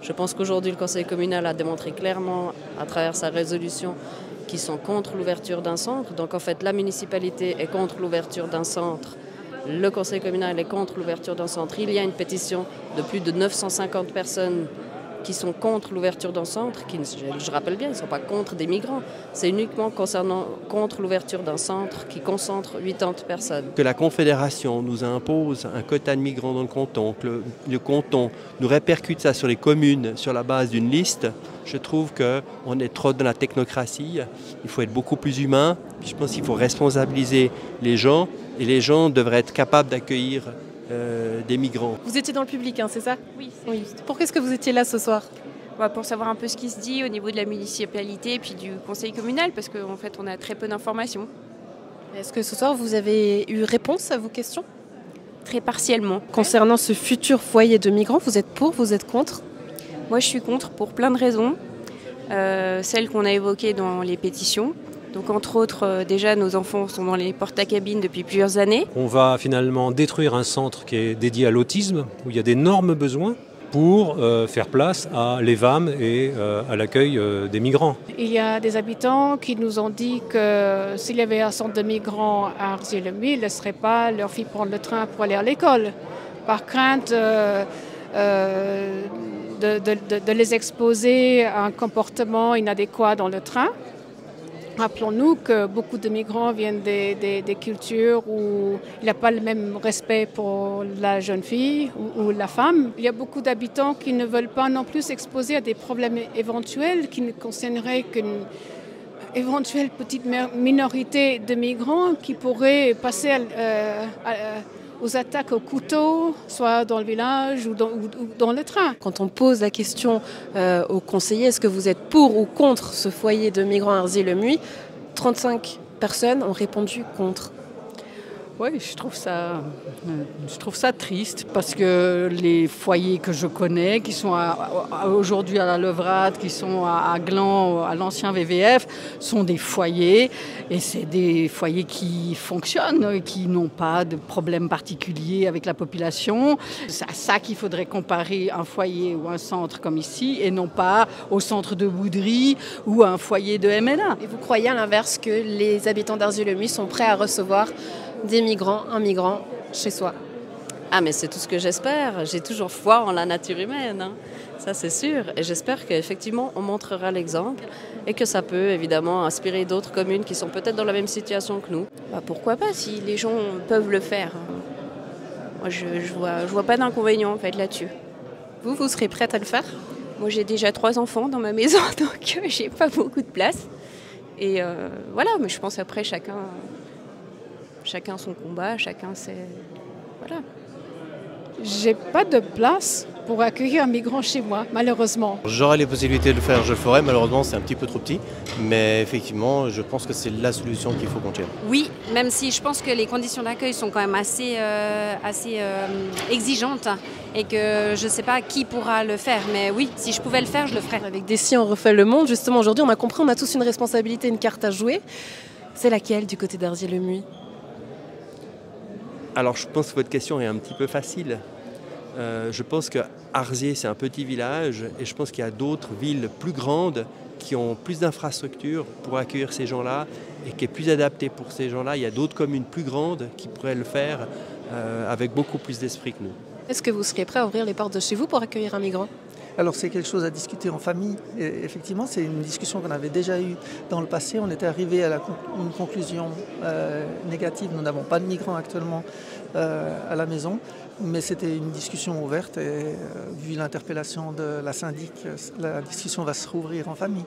Je pense qu'aujourd'hui, le conseil communal a démontré clairement, à travers sa résolution, qu'ils sont contre l'ouverture d'un centre. Donc en fait, la municipalité est contre l'ouverture d'un centre. Le conseil communal est contre l'ouverture d'un centre. Il y a une pétition de plus de 950 personnes qui sont contre l'ouverture d'un centre, qui, je rappelle bien, ils ne sont pas contre des migrants. C'est uniquement contre l'ouverture d'un centre qui concentre 80 personnes. Que la Confédération nous impose un quota de migrants dans le canton, que le canton nous répercute ça sur les communes sur la base d'une liste, je trouve qu'on est trop dans la technocratie. Il faut être beaucoup plus humain. Je pense qu'il faut responsabiliser les gens et les gens devraient être capables d'accueillir des migrants. Vous étiez dans le public, hein, c'est ça? Oui, Oui. Pourquoi est-ce que vous étiez là ce soir? pour savoir un peu ce qui se dit au niveau de la municipalité et puis du conseil communal, parce qu'en fait, on a très peu d'informations. Est-ce que ce soir, vous avez eu réponse à vos questions? Très partiellement. Concernant ce futur foyer de migrants, vous êtes pour, vous êtes contre? Moi, je suis contre pour plein de raisons. Celles qu'on a évoquées dans les pétitions. Donc, entre autres, déjà, nos enfants sont dans les porte-à-cabines depuis plusieurs années. On va finalement détruire un centre qui est dédié à l'autisme, où il y a d'énormes besoins pour faire place à l'EVAM et à l'accueil des migrants. Il y a des habitants qui nous ont dit que s'il y avait un centre de migrants à Arzier-le-Muy, ils ne laisseraient pas leurs filles prendre le train pour aller à l'école, par crainte de les exposer à un comportement inadéquat dans le train. Rappelons-nous que beaucoup de migrants viennent des cultures où il n'y a pas le même respect pour la jeune fille ou la femme. Il y a beaucoup d'habitants qui ne veulent pas non plus s'exposer à des problèmes éventuels qui ne concerneraient qu'une éventuelle petite minorité de migrants qui pourraient passer aux attaques au couteau, soit dans le village ou dans le train. Quand on pose la question aux conseillers, est-ce que vous êtes pour ou contre ce foyer de migrants à Arzier-le-Muy, 35 personnes ont répondu contre. Oui, je trouve ça triste parce que les foyers que je connais, qui sont aujourd'hui à la Levrade, qui sont à Gland, à l'ancien VVF, sont des foyers et c'est des foyers qui fonctionnent, qui n'ont pas de problème particulier avec la population. C'est à ça qu'il faudrait comparer un foyer ou un centre comme ici et non pas au centre de Boudry ou à un foyer de MNA. Et vous croyez à l'inverse que les habitants d'Arzier-le-Muy sont prêts à recevoir des migrants, un migrant chez soi? Ah mais c'est tout ce que j'espère. J'ai toujours foi en la nature humaine, hein. Ça c'est sûr. Et j'espère qu'effectivement on montrera l'exemple et que ça peut évidemment inspirer d'autres communes qui sont peut-être dans la même situation que nous. Pourquoi pas, si les gens peuvent le faire. Moi, je vois pas d'inconvénient en fait là-dessus. Vous serez prête à le faire? Moi, j'ai déjà 3 enfants dans ma maison, donc j'ai pas beaucoup de place. Et voilà, mais je pense après chacun son combat, chacun ses... Voilà. J'ai pas de place pour accueillir un migrant chez moi, malheureusement. J'aurais les possibilités de le faire, je le ferai. Malheureusement, c'est un petit peu trop petit. Mais effectivement, je pense que c'est la solution qu'il faut qu'on tire. Oui, même si je pense que les conditions d'accueil sont quand même assez exigeantes et que je ne sais pas qui pourra le faire. Mais oui, si je pouvais le faire, je le ferais. Avec Dessi, on refait le monde. Justement, aujourd'hui, on a compris, on a tous une responsabilité, une carte à jouer. C'est laquelle du côté d'Arzier-le-Muy? Alors je pense que votre question est un petit peu facile. Je pense que Arzier c'est un petit village et je pense qu'il y a d'autres villes plus grandes qui ont plus d'infrastructures pour accueillir ces gens-là et qui est plus adaptée pour ces gens-là. Il y a d'autres communes plus grandes qui pourraient le faire avec beaucoup plus d'esprit que nous. Est-ce que vous seriez prêt à ouvrir les portes de chez vous pour accueillir un migrant? Alors c'est quelque chose à discuter en famille. Et effectivement, c'est une discussion qu'on avait déjà eue dans le passé. On était arrivé à une conclusion négative. Nous n'avons pas de migrants actuellement à la maison, mais c'était une discussion ouverte et vu l'interpellation de la syndic, la discussion va se rouvrir en famille.